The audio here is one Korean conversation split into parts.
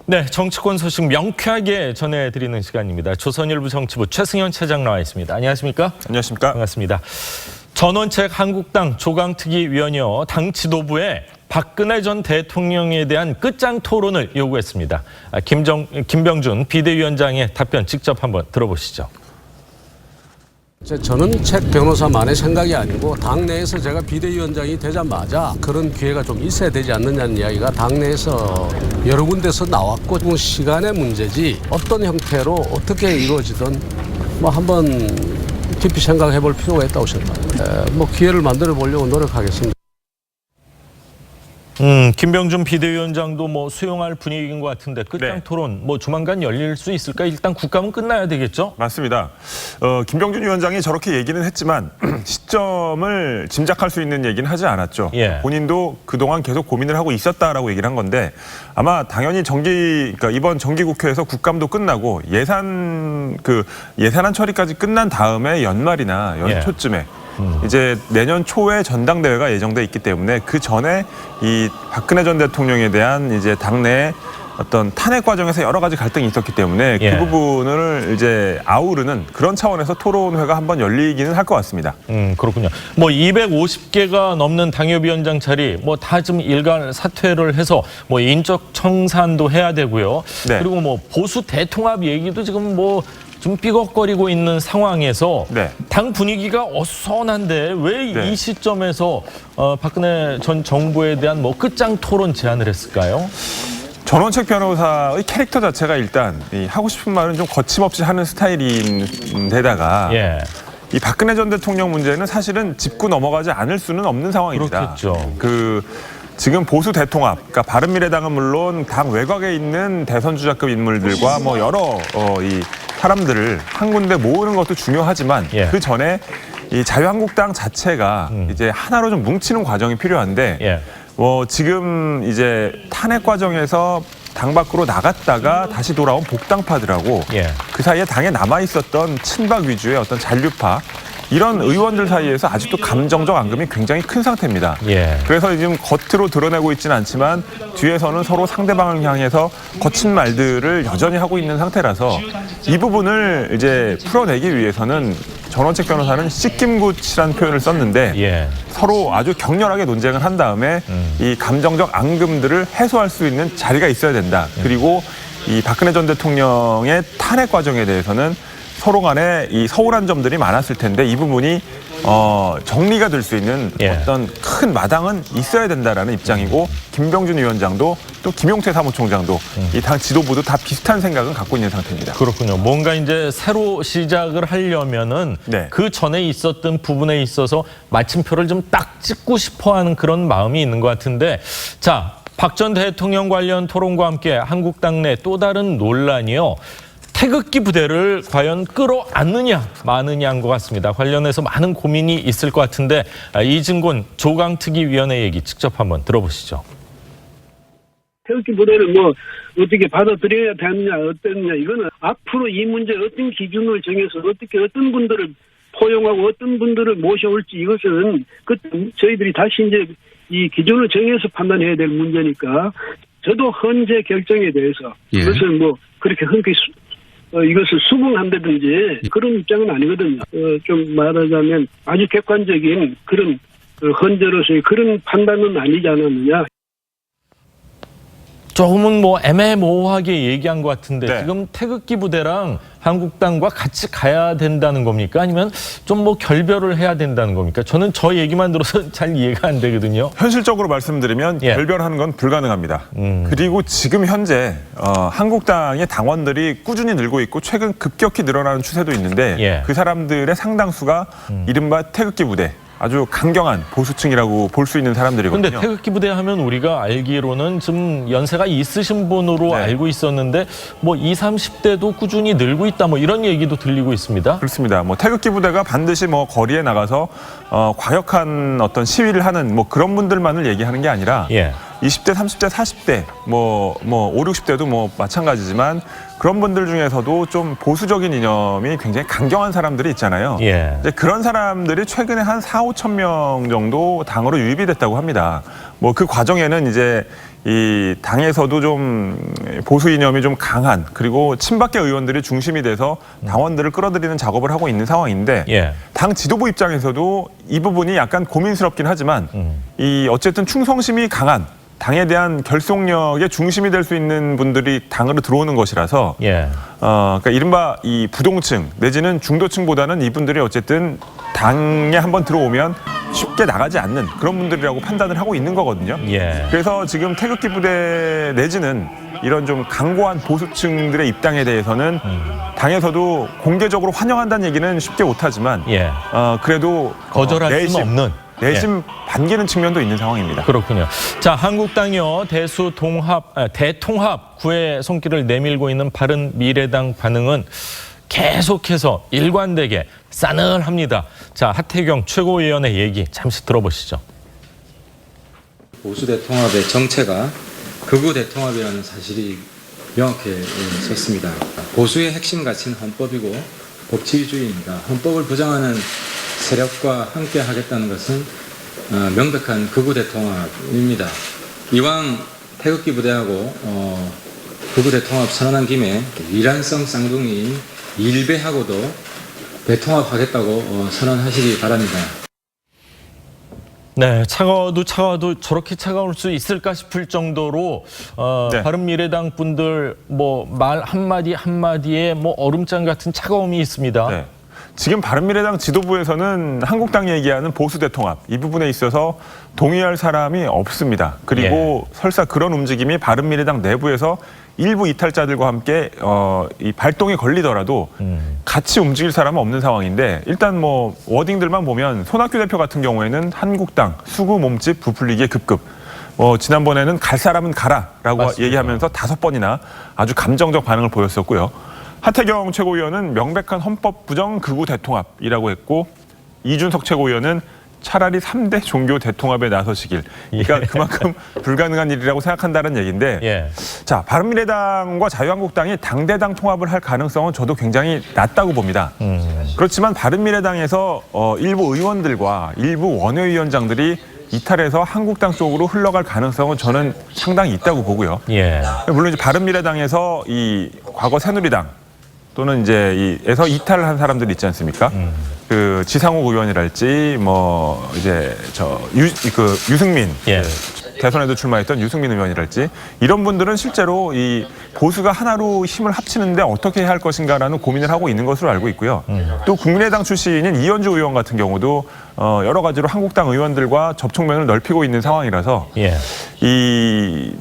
네, 정치권 소식 명쾌하게 전해드리는 시간입니다. 조선일보 정치부 최승현 차장 나와 있습니다. 안녕하십니까? 안녕하십니까? 반갑습니다. 전원책 한국당 조강특위위원이요. 당 지도부에 박근혜 전 대통령에 대한 끝장 토론을 요구했습니다. 김병준 비대위원장의 답변 직접 한번 들어보시죠. 전원책 변호사만의 생각이 아니고 당내에서 제가 비대위원장이 되자마자 그런 기회가 좀 있어야 되지 않느냐는 이야기가 당내에서 여러 군데서 나왔고 시간의 문제지 어떤 형태로 어떻게 이루어지든 뭐 한번 깊이 생각해 볼 필요가 있다고 생각합니다. 뭐 기회를 만들어 보려고 노력하겠습니다. 김병준 비대위원장도 뭐 수용할 분위기인 것 같은데 끝장 네. 토론 뭐 조만간 열릴 수 있을까? 일단 국감은 끝나야 되겠죠? 맞습니다. 김병준 위원장이 저렇게 얘기는 했지만 시점을 짐작할 수 있는 얘기는 하지 않았죠. 예. 본인도 그동안 계속 고민을 하고 있었다라고 얘기를 한 건데 아마 당연히 그러니까 이번 정기국회에서 국감도 끝나고 예산안 처리까지 끝난 다음에 연말이나 연초쯤에 이제 내년 초에 전당대회가 예정돼 있기 때문에 그 전에 이 박근혜 전 대통령에 대한 이제 당내 어떤 탄핵 과정에서 여러 가지 갈등이 있었기 때문에 예. 그 부분을 이제 아우르는 그런 차원에서 토론회가 한번 열리기는 할 것 같습니다. 그렇군요. 뭐 250개가 넘는 당협위원장 자리 뭐 다 좀 일괄 사퇴를 해서 뭐 인적 청산도 해야 되고요. 네. 그리고 뭐 보수 대통합 얘기도 지금 뭐 좀 삐걱거리고 있는 상황에서 네. 당 분위기가 어수선한데 왜 네. 이 시점에서 박근혜 전 정부에 대한 뭐 끝장 토론 제안을 했을까요? 전원책 변호사의 캐릭터 자체가 일단 하고 싶은 말은 좀 거침없이 하는 스타일인데다가 예. 이 박근혜 전 대통령 문제는 사실은 짚고 넘어가지 않을 수는 없는 상황입니다. 그렇겠죠. 지금 보수 대통합, 그러니까 바른미래당은 물론 당 외곽에 있는 대선 주자급 인물들과 뭐 여러 이 사람들을 한 군데 모으는 것도 중요하지만 예. 그 전에 이 자유한국당 자체가 이제 하나로 좀 뭉치는 과정이 필요한데 예. 지금 이제 탄핵 과정에서 당 밖으로 나갔다가 다시 돌아온 복당파들하고 예. 그 사이에 당에 남아 있었던 친박 위주의 어떤 잔류파 이런 의원들 사이에서 아직도 감정적 앙금이 굉장히 큰 상태입니다. 예. 그래서 지금 겉으로 드러내고 있지는 않지만 뒤에서는 서로 상대방을 향해서 거친 말들을 여전히 하고 있는 상태라서 이 부분을 이제 풀어내기 위해서는 전원책 변호사는 씻김굿이라는 표현을 썼는데 예. 서로 아주 격렬하게 논쟁을 한 다음에 이 감정적 앙금들을 해소할 수 있는 자리가 있어야 된다. 그리고 이 박근혜 전 대통령의 탄핵 과정에 대해서는 서로 간에 이 서운한 점들이 많았을 텐데 이 부분이 정리가 될 수 있는 예. 어떤 큰 마당은 있어야 된다라는 입장이고 김병준 위원장도 또 김용태 사무총장도 이 당 지도부도 다 비슷한 생각은 갖고 있는 상태입니다. 그렇군요. 뭔가 이제 새로 시작을 하려면은 네. 그 전에 있었던 부분에 있어서 마침표를 좀 딱 찍고 싶어하는 그런 마음이 있는 것 같은데, 자, 박 전 대통령 관련 토론과 함께 한국당 내 또 다른 논란이요. 태극기 부대를 과연 끌어안느냐 마느냐인 것 같습니다. 관련해서 많은 고민이 있을 것 같은데 이진곤 조강특위위원회 얘기 직접 한번 들어보시죠. 태극기 부대를 뭐 어떻게 받아들여야 되느냐 어떠느냐 이거는 앞으로 이 문제 어떤 기준을 정해서 어떻게 어떤 분들을 포용하고 어떤 분들을 모셔올지 이것은 저희들이 다시 이제 이 기준을 정해서 판단해야 될 문제니까 저도 헌재 결정에 대해서 그것을 뭐 그렇게 흔쾌히 이것을 수긍한다든지 그런 입장은 아니거든요. 좀 말하자면 아주 객관적인 그런 헌재로서의 그런 판단은 아니지 않았느냐. 조금은 뭐 애매모호하게 얘기한 것 같은데 네. 지금 태극기 부대랑 한국당과 같이 가야 된다는 겁니까? 아니면 좀 뭐 결별을 해야 된다는 겁니까? 저는 저 얘기만 들어서 잘 이해가 안 되거든요. 현실적으로 말씀드리면 예. 결별하는 건 불가능합니다. 그리고 지금 현재 한국당의 당원들이 꾸준히 늘고 있고 최근 급격히 늘어나는 추세도 있는데 예. 그 사람들의 상당수가 이른바 태극기 부대 아주 강경한 보수층이라고 볼 수 있는 사람들이거든요. 그런데 태극기 부대 하면 우리가 알기로는 좀 연세가 있으신 분으로 네. 알고 있었는데 뭐 20, 30대도 꾸준히 늘고 있다 뭐 이런 얘기도 들리고 있습니다. 그렇습니다. 뭐 태극기 부대가 반드시 뭐 거리에 나가서 과격한 어떤 시위를 하는 뭐 그런 분들만을 얘기하는 게 아니라 예. 20대, 30대, 40대, 뭐 5, 60대도 뭐 마찬가지지만 그런 분들 중에서도 좀 보수적인 이념이 굉장히 강경한 사람들이 있잖아요. 예. 이제 그런 사람들이 최근에 한 4, 5천 명 정도 당으로 유입이 됐다고 합니다. 뭐 그 과정에는 이제 이 당에서도 좀 보수 이념이 좀 강한 그리고 친박계 의원들이 중심이 돼서 당원들을 끌어들이는 작업을 하고 있는 상황인데 예. 당 지도부 입장에서도 이 부분이 약간 고민스럽긴 하지만 이 어쨌든 충성심이 강한 당에 대한 결속력의 중심이 될 수 있는 분들이 당으로 들어오는 것이라서 예. 그러니까 이른바 이 부동층 내지는 중도층보다는 이분들이 어쨌든 당에 한번 들어오면 쉽게 나가지 않는 그런 분들이라고 판단을 하고 있는 거거든요. 예. 그래서 지금 태극기 부대 내지는 이런 좀 강고한 보수층들의 입당에 대해서는 당에서도 공개적으로 환영한다는 얘기는 쉽게 못하지만 예. 그래도 거절할 수는 없는. 내심 반기는 측면도 있는 상황입니다. 그렇군요. 자, 한국당이요. 대통합 구의 손길을 내밀고 있는 바른미래당 반응은 계속해서 일관되게 싸늘합니다. 자, 하태경 최고위원의 얘기 잠시 들어보시죠. 보수 대통합의 정체가 극우 대통합이라는 사실이 명확히 섰습니다. 보수의 핵심 가치는 헌법이고 법치주의입니다. 헌법을 부정하는 세력과 함께 하겠다는 것은 명백한 극우 대통합입니다. 이왕 태극기 부대하고 극우 대통합 선언한 김에 이란성 쌍둥이 일베하고도 대통합하겠다고 선언하시기 바랍니다. 네, 차가워도 저렇게 차가울 수 있을까 싶을 정도로 네. 바른미래당 분들 뭐 말 한마디 한마디에 뭐 얼음장 같은 차가움이 있습니다. 네. 지금 바른미래당 지도부에서는 한국당이 얘기하는 보수 대통합 이 부분에 있어서 동의할 사람이 없습니다. 그리고 설사 그런 움직임이 바른미래당 내부에서 일부 이탈자들과 함께 이 발동에 걸리더라도 같이 움직일 사람은 없는 상황인데 일단 뭐 워딩들만 보면 손학규 대표 같은 경우에는 한국당 수구 몸집 부풀리기에 급급. 지난번에는 갈 사람은 가라라고 맞습니다. 얘기하면서 5번이나 아주 감정적 반응을 보였었고요. 하태경 최고위원은 명백한 헌법 부정 극우 대통합이라고 했고 이준석 최고위원은 차라리 3대 종교 대통합에 나서시길. 그러니까 그만큼 불가능한 일이라고 생각한다는 얘기인데 예. 자, 바른미래당과 자유한국당이 당대당 통합을 할 가능성은 저도 굉장히 낮다고 봅니다. 그렇지만 바른미래당에서 일부 의원들과 일부 원외위원장들이 이탈해서 한국당 쪽으로 흘러갈 가능성은 저는 상당히 있다고 보고요. 예. 물론 이제 바른미래당에서 이 과거 새누리당 또는 이제 에서 이탈을 한 사람들 있지 않습니까? 그 지상욱 의원이랄지 뭐 이제 유승민 예. 대선에도 출마했던 유승민 의원이랄지 이런 분들은 실제로 이 보수가 하나로 힘을 합치는데 어떻게 해야 할 것인가라는 고민을 하고 있는 것으로 알고 있고요. 또 국민의당 출신인 이현주 의원 같은 경우도 여러 가지로 한국당 의원들과 접촉면을 넓히고 있는 상황이라서 예. 이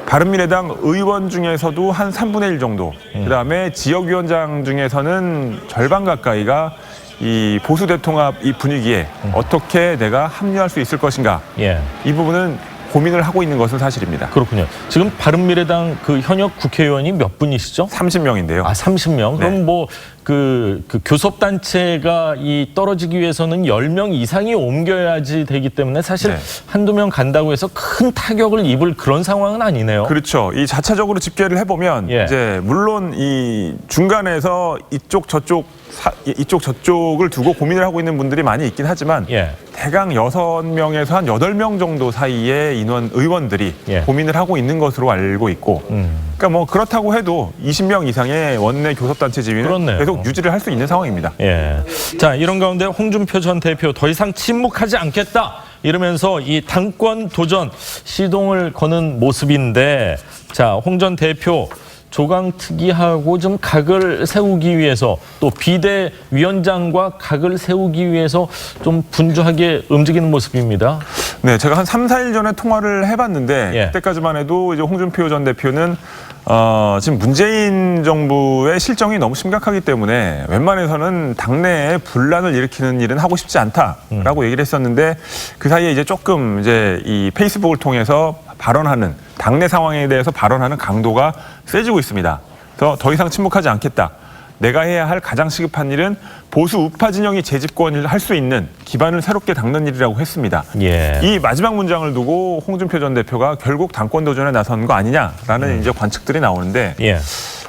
바른미래당 의원 중에서도 한 3분의 1 정도, 그다음에 지역위원장 중에서는 절반 가까이가 이 보수 대통합 이 분위기에 어떻게 내가 합류할 수 있을 것인가. 예. 이 부분은 고민을 하고 있는 것은 사실입니다. 그렇군요. 지금 바른미래당 그 현역 국회의원이 몇 분이시죠? 30명인데요. 아, 30명? 네. 그럼 뭐 그 교섭단체가 이 떨어지기 위해서는 10명 이상이 옮겨야지 되기 때문에 사실 네. 한두 명 간다고 해서 큰 타격을 입을 그런 상황은 아니네요. 그렇죠. 이 자체적으로 집계를 해보면 예. 이제 물론 이 중간에서 이쪽 저쪽을 두고 고민을 하고 있는 분들이 많이 있긴 하지만 예. 대강 6명에서 한 8명 정도 사이의 의원들이 예. 고민을 하고 있는 것으로 알고 있고 그러니까 뭐 그렇다고 해도 20명 이상의 원내 교섭단체 지위는 그렇네요. 계속 유지를 할 수 있는 상황입니다. 예. 자, 이런 가운데 홍준표 전 대표 더 이상 침묵하지 않겠다 이러면서 이 당권 도전 시동을 거는 모습인데 자, 홍 전 대표 조강특위하고 좀 각을 세우기 위해서 또 비대위원장과 각을 세우기 위해서 좀 분주하게 움직이는 모습입니다. 네, 제가 한 3, 4일 전에 통화를 해봤는데 예. 그때까지만 해도 이제 홍준표 전 대표는 지금 문재인 정부의 실정이 너무 심각하기 때문에 웬만해서는 당내에 분란을 일으키는 일은 하고 싶지 않다라고 얘기를 했었는데 그 사이에 이제 조금 이제 이 페이스북을 통해서 발언하는 당내 상황에 대해서 발언하는 강도가 세지고 있습니다. 그래서 더 이상 침묵하지 않겠다. 내가 해야 할 가장 시급한 일은 보수 우파 진영이 재집권을 할 수 있는 기반을 새롭게 닦는 일이라고 했습니다. 예. 이 마지막 문장을 두고 홍준표 전 대표가 결국 당권 도전에 나선 거 아니냐라는 이제 관측들이 나오는데 예.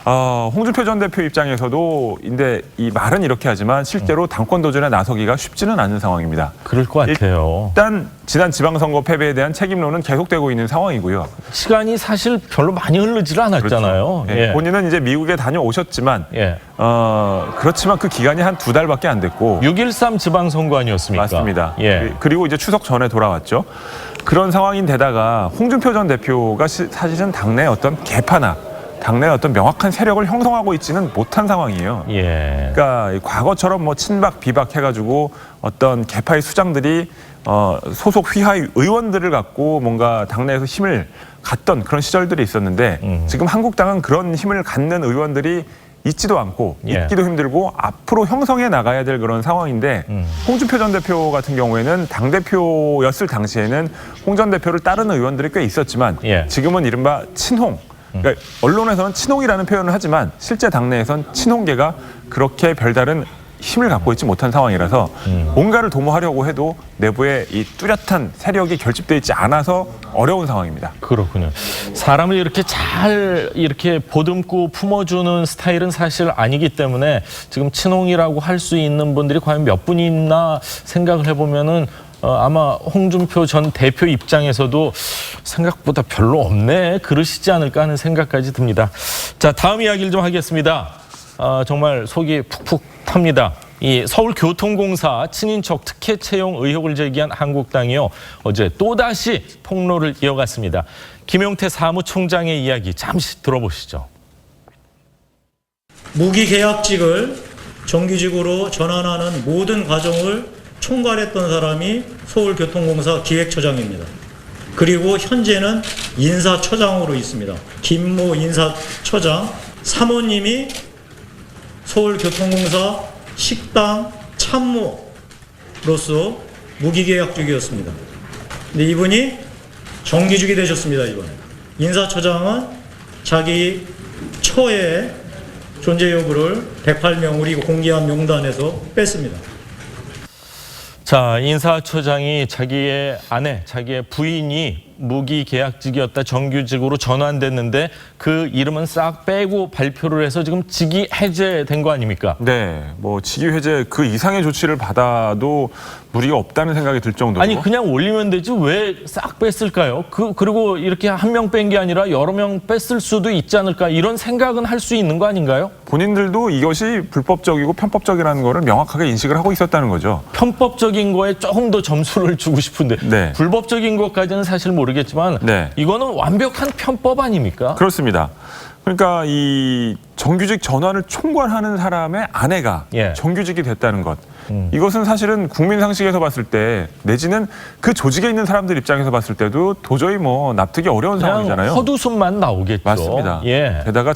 홍준표 전 대표 입장에서도 근데 이 말은 이렇게 하지만 실제로 당권 도전에 나서기가 쉽지는 않은 상황입니다. 그럴 것 같아요. 일단 지난 지방선거 패배에 대한 책임론은 계속되고 있는 상황이고요. 시간이 사실 별로 많이 흐르질 않았잖아요. 그렇죠. 예. 본인은 이제 미국에 다녀오셨지만 예. 그렇지만 그 기간이 한 2달밖에 안 됐고 6.13 지방선거 아니었습니까? 맞습니다. 예. 그리고 이제 추석 전에 돌아왔죠. 그런 상황인데다가 홍준표 전 대표가 사실은 당내 어떤 개파나 당내 어떤 명확한 세력을 형성하고 있지는 못한 상황이에요. 예. 그러니까 과거처럼 뭐 친박 비박 해가지고 어떤 개파의 수장들이 소속 휘하의 의원들을 갖고 뭔가 당내에서 힘을 갖던 그런 시절들이 있었는데 지금 한국당은 그런 힘을 갖는 의원들이 있지도 않고 예. 있기도 힘들고 앞으로 형성해 나가야 될 그런 상황인데 홍준표 전 대표 같은 경우에는 당대표였을 당시에는 홍 전 대표를 따르는 의원들이 꽤 있었지만 예. 지금은 이른바 친홍. 그러니까 언론에서는 친홍이라는 표현을 하지만 실제 당내에선 친홍계가 그렇게 별다른 힘을 갖고 있지 못한 상황이라서 뭔가를 도모하려고 해도 내부에 이 뚜렷한 세력이 결집돼 있지 않아서 어려운 상황입니다. 그렇군요. 사람을 이렇게 잘 이렇게 보듬고 품어주는 스타일은 사실 아니기 때문에 지금 친홍이라고 할 수 있는 분들이 과연 몇 분이 있나 생각을 해보면은 아마 홍준표 전 대표 입장에서도 생각보다 별로 없네 그러시지 않을까 하는 생각까지 듭니다. 자, 다음 이야기를 좀 하겠습니다. 정말 속이 푹푹 탑니다. 이 서울교통공사 친인척 특혜 채용 의혹을 제기한 한국당이요. 어제 또다시 폭로를 이어갔습니다. 김용태 사무총장의 이야기 잠시 들어보시죠. 무기계약직을 정규직으로 전환하는 모든 과정을 총괄했던 사람이 서울교통공사 기획처장입니다. 그리고 현재는 인사처장으로 있습니다. 김모 인사처장, 사모님이 서울교통공사 식당 참모로서 무기계약직이었습니다. 근데 이분이 정규직이 되셨습니다. 이번에 인사처장은 자기 처의 존재 여부를 108명 우리 공개한 명단에서 뺐습니다. 자, 인사처장이 자기의 아내, 자기의 부인이 무기계약직이었다 정규직으로 전환됐는데 그 이름은 싹 빼고 발표를 해서 지금 직위 해제된 거 아닙니까? 네, 뭐 직위 해제 그 이상의 조치를 받아도 무리가 없다는 생각이 들 정도로. 아니 그냥 올리면 되지 왜 싹 뺐을까요? 그리고 이렇게 한 명 뺀 게 아니라 여러 명 뺐을 수도 있지 않을까 이런 생각은 할 수 있는 거 아닌가요? 본인들도 이것이 불법적이고 편법적이라는 거를 명확하게 인식을 하고 있었다는 거죠. 편법적인 거에 조금 더 점수를 주고 싶은데 네. 불법적인 것까지는 사실 모르겠지만 네. 이거는 완벽한 편법 아닙니까? 그렇습니다. 그러니까 이 정규직 전환을 총괄하는 사람의 아내가 예. 정규직이 됐다는 것. 이것은 사실은 국민 상식에서 봤을 때 내지는 그 조직에 있는 사람들 입장에서 봤을 때도 도저히 뭐 납득이 어려운 그냥 상황이잖아요. 헛웃음만 나오겠죠. 맞습니다. 예. 게다가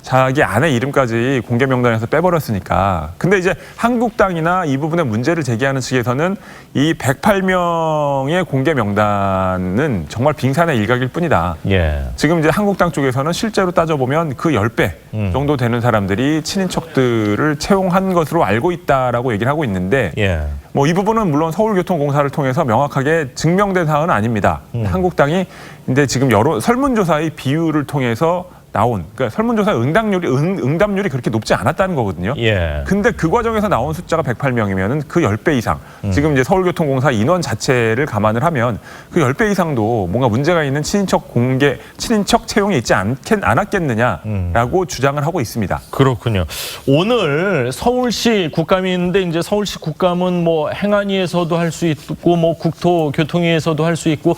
자기 아내 이름까지 공개 명단에서 빼버렸으니까. 근데 이제 한국당이나 이 부분에 문제를 제기하는 측에서는 이 108명의 공개 명단은 정말 빙산의 일각일 뿐이다. 예. 지금 이제 한국당 쪽에서는 실제로 따져보면 그 10배 정도 되는 사람들이 친인척들을 채용한 것으로 알고 있다라고 얘기를 하고 있는데 예. 뭐 이 부분은 물론 서울교통공사를 통해서 명확하게 증명된 사안은 아닙니다. 한국당이 근데 지금 여러 설문조사의 비율을 통해서 나온 그러니까 설문조사 응답률이 그렇게 높지 않았다는 거거든요. 예. 근데 그 과정에서 나온 숫자가 108명이면은 그 10배 이상 지금 이제 서울교통공사 인원 자체를 감안을 하면 그 10배 이상도 뭔가 문제가 있는 친인척 채용이 있지 않았겠느냐라고 주장을 하고 있습니다. 그렇군요. 오늘 서울시 국감이 있는데 이제 서울시 국감은 뭐 행안위에서도 할 수 있고 뭐 국토교통위에서도 할 수 있고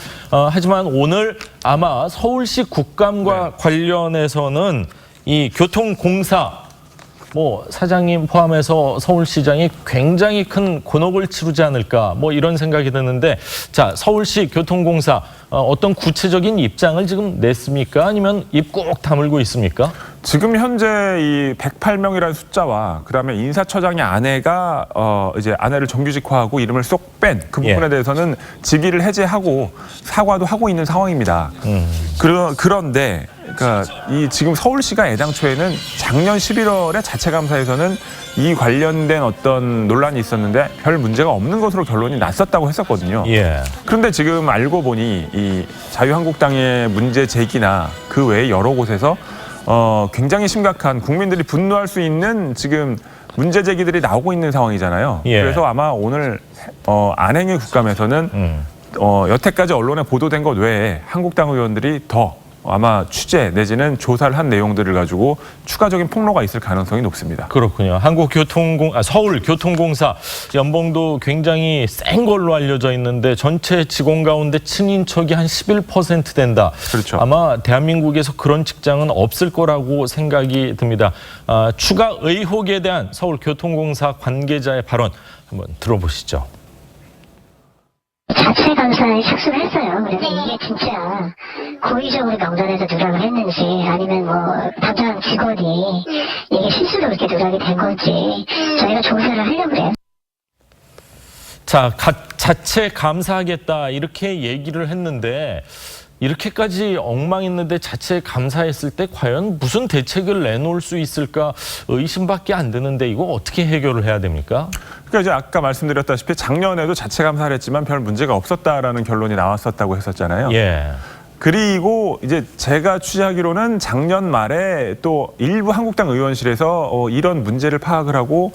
하지만 오늘 아마 서울시 국감과 관련해서는 이 교통공사 뭐 사장님 포함해서 서울시장이 굉장히 큰 곤혹을 치르지 않을까 뭐 이런 생각이 드는데 자 서울시 교통공사 어떤 구체적인 입장을 지금 냈습니까? 아니면 입 꾹 다물고 있습니까? 지금 현재 이 108명이라는 숫자와 그다음에 인사처장의 아내가 이제 아내를 정규직화하고 이름을 쏙 뺀 그 부분에 예. 대해서는 직위를 해제하고 사과도 하고 있는 상황입니다. 그런데 그러니까 이 지금 서울시가 애당초에는 작년 11월에 자체감사에서는 이 관련된 어떤 논란이 있었는데 별 문제가 없는 것으로 결론이 났었다고 했었거든요. 예. 그런데 지금 알고 보니 이 자유한국당의 문제 제기나 그 외에 여러 곳에서 굉장히 심각한 국민들이 분노할 수 있는 지금 문제 제기들이 나오고 있는 상황이잖아요. 예. 그래서 아마 오늘 안행위 국감에서는 여태까지 언론에 보도된 것 외에 한국당 의원들이 더 아마 취재 내지는 조사를 한 내용들을 가지고 추가적인 폭로가 있을 가능성이 높습니다. 그렇군요. 서울교통공사 연봉도 굉장히 센 걸로 알려져 있는데 전체 직원 가운데 친인척이 한 11% 된다. 그렇죠. 아마 대한민국에서 그런 직장은 없을 거라고 생각이 듭니다. 추가 의혹에 대한 서울교통공사 관계자의 발언 한번 들어보시죠. 자체 감사에 착수를 했어요. 그래서 이게 진짜 고의적으로 명단에서 누락을 했는지 아니면 뭐 담당 직원이 이게 실수로 이렇게 누락이 된 건지 저희가 조사를 하려고 해요. 자, 자체 감사하겠다 이렇게 얘기를 했는데 이렇게까지 엉망했는데 자체 감사했을 때 과연 무슨 대책을 내놓을 수 있을까 의심밖에 안 드는데 이거 어떻게 해결을 해야 됩니까? 그러니까 이제 아까 말씀드렸다시피 작년에도 자체 감사를 했지만 별 문제가 없었다라는 결론이 나왔었다고 했었잖아요. 예. 그리고 이제 제가 취재하기로는 작년 말에 또 일부 한국당 의원실에서 이런 문제를 파악을 하고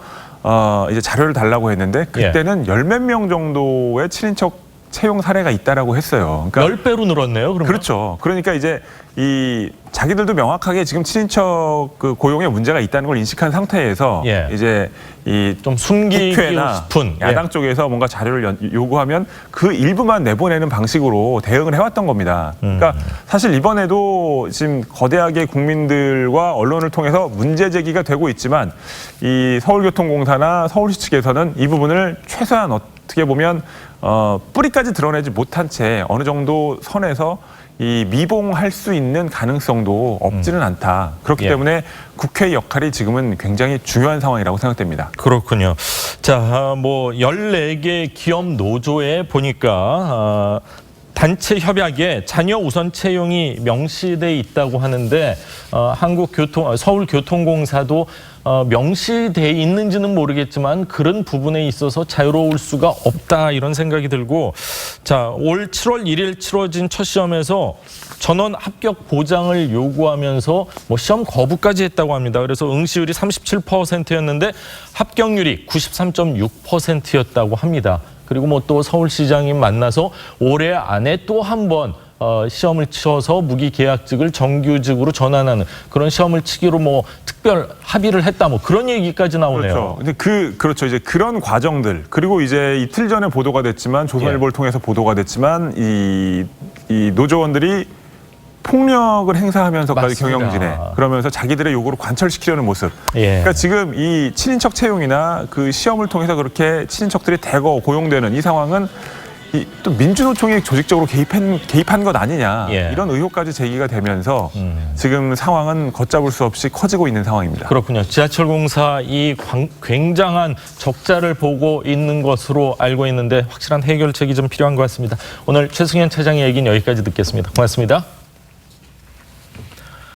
이제 자료를 달라고 했는데 그때는 열 몇 명 정도의 친인척 채용 사례가 있다라고 했어요. 그러니까 10배로 늘었네요, 그러면. 그렇죠. 그러니까 이제 이 자기들도 명확하게 지금 친인척 그 고용에 문제가 있다는 걸 인식한 상태에서 예. 이제 이 좀 숨기고 국회나 싶은 야당 예. 쪽에서 뭔가 자료를 요구하면 그 일부만 내보내는 방식으로 대응을 해왔던 겁니다. 그러니까 사실 이번에도 지금 거대하게 국민들과 언론을 통해서 문제 제기가 되고 있지만 이 서울교통공사나 서울시 측에서는 이 부분을 최소한 어떻게 보면 뿌리까지 드러내지 못한 채 어느 정도 선에서 이 미봉할 수 있는 가능성도 없지는 않다. 그렇기 예. 때문에 국회의 역할이 지금은 굉장히 중요한 상황이라고 생각됩니다. 그렇군요. 자, 뭐 14개 기업 노조에 보니까 단체 협약에 자녀 우선 채용이 명시돼 있다고 하는데 서울교통공사도 명시돼 있는지는 모르겠지만 그런 부분에 있어서 자유로울 수가 없다 이런 생각이 들고 자, 올 7월 1일 치러진 첫 시험에서 전원 합격 보장을 요구하면서 뭐 시험 거부까지 했다고 합니다. 그래서 응시율이 37%였는데 합격률이 93.6%였다고 합니다. 그리고 뭐 또 서울시장님 만나서 올해 안에 또 한 번 시험을 치러서 무기계약직을 정규직으로 전환하는 그런 시험을 치기로 뭐 특별 합의를 했다 뭐 그런 얘기까지 나오네요. 그렇죠. 근데 그렇죠. 이제 그런 과정들 그리고 이제 이틀 전에 보도가 됐지만 조선일보를 통해서 보도가 됐지만 이 노조원들이 폭력을 행사하면서까지 맞습니다. 경영진에 그러면서 자기들의 요구를 관철시키려는 모습. 예. 그러니까 지금 이 친인척 채용이나 그 시험을 통해서 그렇게 친인척들이 대거 고용되는 이 상황은 또 민주노총이 조직적으로 개입한 것 아니냐 예. 이런 의혹까지 제기가 되면서 지금 상황은 걷잡을 수 없이 커지고 있는 상황입니다. 그렇군요. 지하철공사 이 굉장한 적자를 보고 있는 것으로 알고 있는데 확실한 해결책이 좀 필요한 것 같습니다. 오늘 최승현 차장의 얘기는 여기까지 듣겠습니다. 고맙습니다.